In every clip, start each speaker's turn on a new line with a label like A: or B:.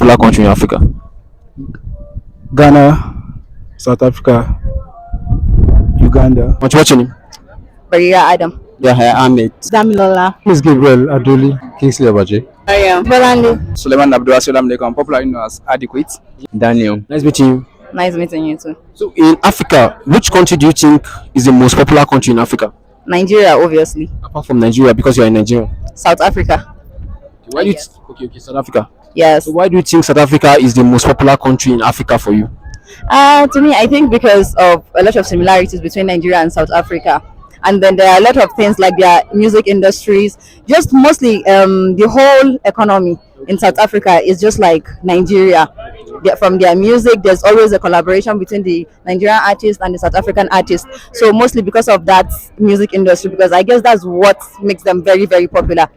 A: popular country in Africa?
B: Ghana, South Africa, Uganda.
A: What's your name?
C: Maria Adam.
D: Yahya Ahmed.
C: Damilola.
B: Miss Gabriel Adoli. Kingsley Abaje.
C: Mariam. Bolande.
D: Suleiman Abdul Salam Lekam, popularly known as Adequate.
A: Daniel. Nice meeting you.
C: Nice meeting you too.
A: So in Africa, which country do you think is the most popular country in Africa?
C: Nigeria, obviously.
A: Apart from Nigeria, because you are in Nigeria.
C: South Africa.
A: Why do you okay, South Africa.
C: Yes.
A: So why do you think South Africa is the most popular country in Africa for you?
C: To me, I think because of a lot of similarities between Nigeria and South Africa. And then there are a lot of things like their music industries, just mostly the whole economy in South Africa is just like Nigeria. From their music, there's always a collaboration between the Nigerian artist and the South African artist. So mostly because of that music industry, because I guess that's what makes them very, very popular.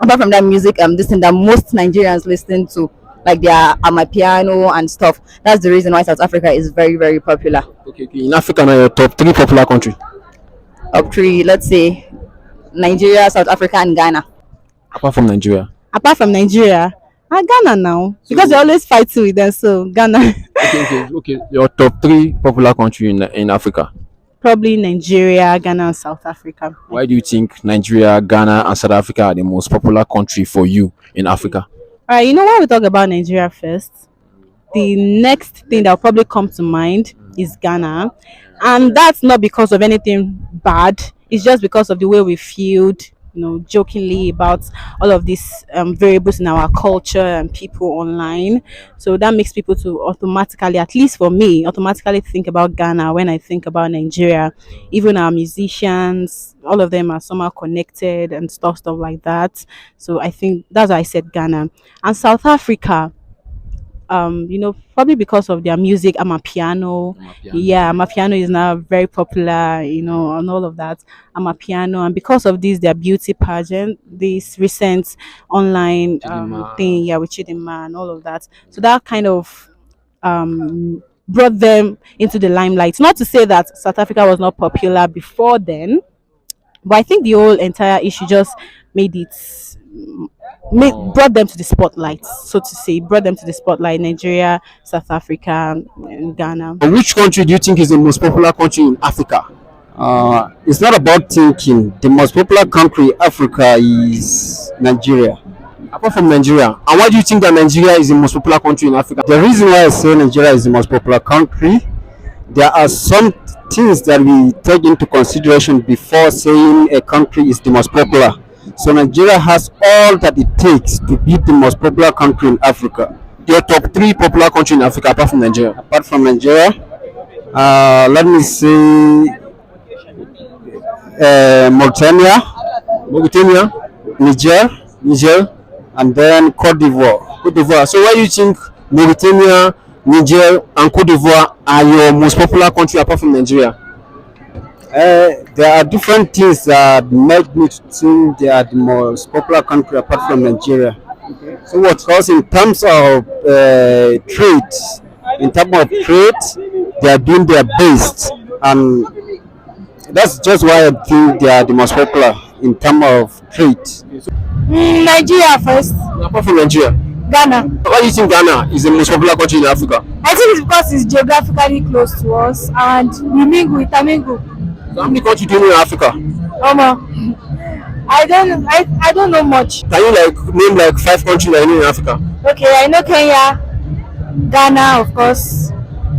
C: Apart from that music, this thing that most Nigerians listen to, like their amapiano and stuff. That's the reason why South Africa is very, very popular.
A: Okay. In Africa now, your top three popular country.
C: Top three, let's say Nigeria, South Africa, and Ghana.
A: Apart from Nigeria.
E: Apart from Nigeria, Ghana now because they always fighting with them. So Ghana,
A: Okay. Your top three popular country in Africa.
E: probably Nigeria, Ghana, and South Africa.
A: Why do you think Nigeria, Ghana, and South Africa are the most popular country for you in Africa?
E: All right, you know why we talk about Nigeria first? The next thing that will probably come to mind is Ghana, and that's not because of anything bad. It's just because of the way we feel, jokingly about all of these variables in our culture and people online. So that makes people to automatically, at least for me, automatically think about Ghana when I think about Nigeria. Even our musicians, all of them are somehow connected and stuff like that. So I think that's why I said Ghana. And South Africa, probably because of their music, Amapiano. Yeah, Amapiano is now very popular, and all of that. Amapiano, and because of this, their beauty pageant, this recent online thing, with Chidinma and all of that. So that kind of brought them into the limelight. Not to say that South Africa was not popular before then, but I think the whole entire issue just made it brought them to the spotlight, so to say, brought them to the spotlight. Nigeria, South Africa, and Ghana.
A: And which country do you think is the most popular country in Africa?
D: It's not about thinking. The most popular country in Africa is Nigeria.
A: Apart from Nigeria. And why do you think that Nigeria is the most popular country in Africa?
D: The reason why I say Nigeria is the most popular country, there are some things that we take into consideration before saying a country is the most popular. So Nigeria has all that it takes to be the most popular country in Africa.
A: Your top three popular country in Africa apart from Nigeria.
D: Apart from Nigeria, let me say Mauritania, Niger, and then Cote d'Ivoire.
A: So why do you think Mauritania, Niger, and Cote d'Ivoire are your most popular country apart from Nigeria?
D: There are different things that make me think they are the most popular country apart from Nigeria. Okay. So what? Because in terms of trade, they are doing their best, and that's just why I think they are the most popular in terms of trade.
E: Nigeria first.
A: Apart from Nigeria.
E: Ghana.
A: Why do you think Ghana is the most popular country in Africa?
E: I think it's because it's geographically close to us and we mingle with Tamingo.
A: So how many countries do you know in Africa?
E: I don't know much.
A: Can you name 5 countries that you know in Africa?
E: Okay, I know Kenya, Ghana, of course,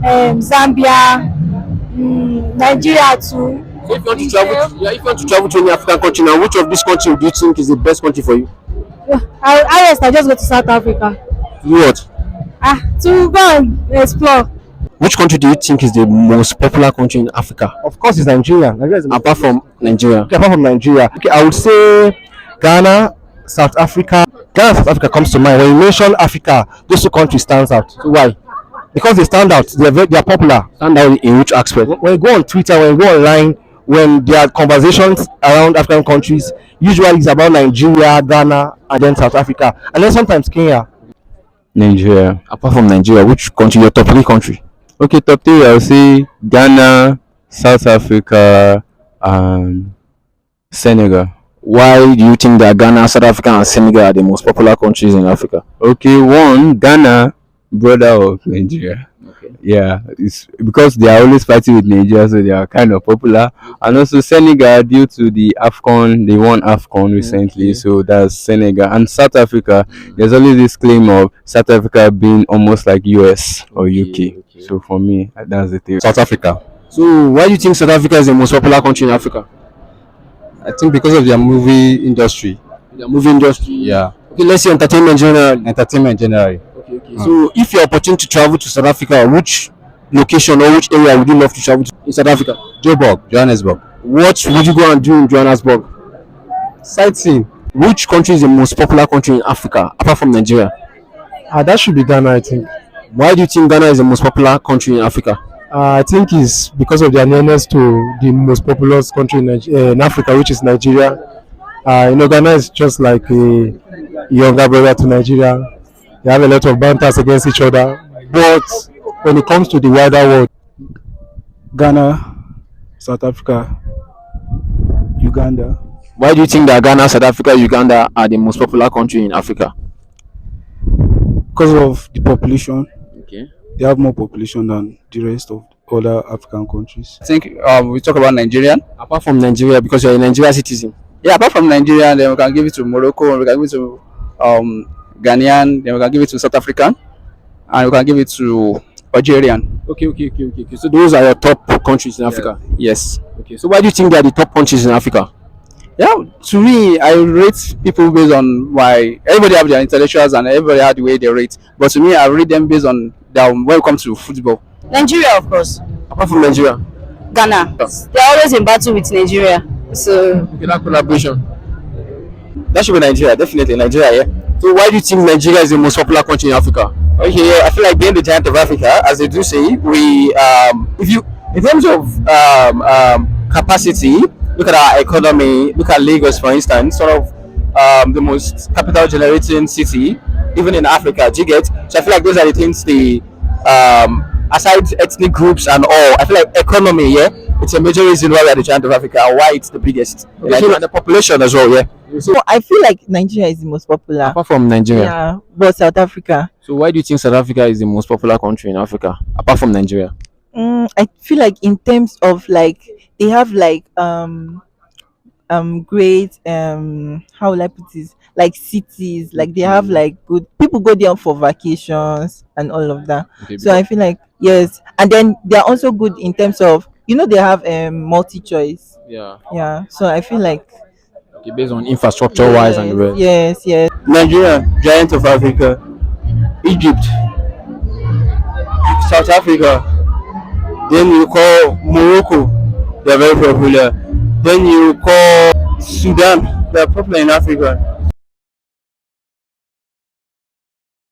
E: Zambia, Nigeria too.
A: So if you want to travel to any African country now, which of these countries do you think is the best country for you?
E: I just go to South Africa.
A: To do what?
E: To go and explore.
A: Which country do you think is the most popular country in Africa?
B: Of course, it's Nigeria.
A: Apart from Nigeria.
B: Okay, apart from Nigeria. Okay, I would say Ghana, South Africa. Ghana, South Africa comes to mind. When you mention Africa, those two countries stands out. So why? Because they stand out. They are popular.
A: Stand out in which aspect?
B: When you go on Twitter, when you go online, when there are conversations around African countries, usually it's about Nigeria, Ghana, and then South Africa, and then sometimes Kenya.
A: Nigeria. Apart from Nigeria, which country? Your top 3 country?
F: Okay, top 3, I'll say Ghana, South Africa, and Senegal.
A: Why do you think that Ghana, South Africa, and Senegal are the most popular countries in Africa?
F: Okay, one, Ghana, brother of Nigeria. Yeah, it's because they are always fighting with Nigeria, so they are kind of popular. And also Senegal, due to the AFCON, they won AFCON recently, so that's Senegal. And South Africa, there's always this claim of South Africa being almost like US or UK. So for me, that's the thing.
B: South Africa.
A: So why do you think South Africa is the most popular country in Africa?
B: I think because of their movie industry.
A: The movie industry.
B: Yeah.
A: Okay, let's say entertainment generally.
B: Entertainment generally.
A: Okay. So if you're opportunity to travel to South Africa, which location or which area would you love to travel to in South Africa?
B: Joburg, Johannesburg.
A: What would you go and do in Johannesburg?
B: Sightseeing.
A: Which country is the most popular country in Africa apart from Nigeria?
B: That should be Ghana, I think.
A: Why do you think Ghana is the most popular country in Africa?
B: I think it's because of their nearness to the most populous country in Africa, which is Nigeria. Ghana is just like a younger brother to Nigeria. They have a lot of banters against each other. But when it comes to the wider world, Ghana, South Africa, Uganda.
A: Why do you think that Ghana, South Africa, Uganda are the most popular country in Africa?
B: Because of the population.
A: Okay.
B: They have more population than the rest of other African countries.
G: I think we talk about Nigerian.
A: Apart from Nigeria, because you're a Nigerian citizen.
G: Yeah, apart from Nigerian, then we can give it to Morocco, we can give it to Ghanaian, then we can give it to South African, and we can give it to Algerian.
A: Okay. So those are your top countries in Africa.
G: Yes.
A: Okay. So why do you think they are the top countries in Africa?
G: Yeah, to me, I rate people based on why everybody have their intellectuals and everybody have the way they rate. But to me, I rate them based on their when it comes to football.
C: Nigeria, of course.
A: Apart from Nigeria.
C: Ghana. They're always in battle with Nigeria. So
A: Okay, that collaboration.
G: That should be Nigeria, definitely Nigeria. Yeah.
A: So why do you think Nigeria is the most popular country in Africa?
G: Okay, yeah, I feel like being the giant of Africa, as they do say, we if you in terms of capacity, look at our economy, look at Lagos for instance, sort of the most capital generating city, even in Africa. Do you get? So I feel like those are the things aside ethnic groups and all, I feel like economy, yeah, it's a major reason why we are the giant of Africa and why it's the biggest. Like, and the population as well, yeah.
H: So I feel like Nigeria is the most popular.
A: Apart from Nigeria.
H: Yeah, but South Africa.
A: So why do you think South Africa is the most popular country in Africa, apart from Nigeria?
H: I feel like in terms of like they have like great how will I put this, like cities, like they have like good people go there for vacations and all of that.
A: Okay,
H: So I feel like yes, and then they are also good in terms of they have multi choice. Yeah, so I feel like
A: Okay, based on infrastructure wise and the rest.
H: yes.
G: Nigeria, giant of Africa. Egypt, South Africa. Then you call Morocco, they are very popular. Then you call Sudan, they are popular in Africa.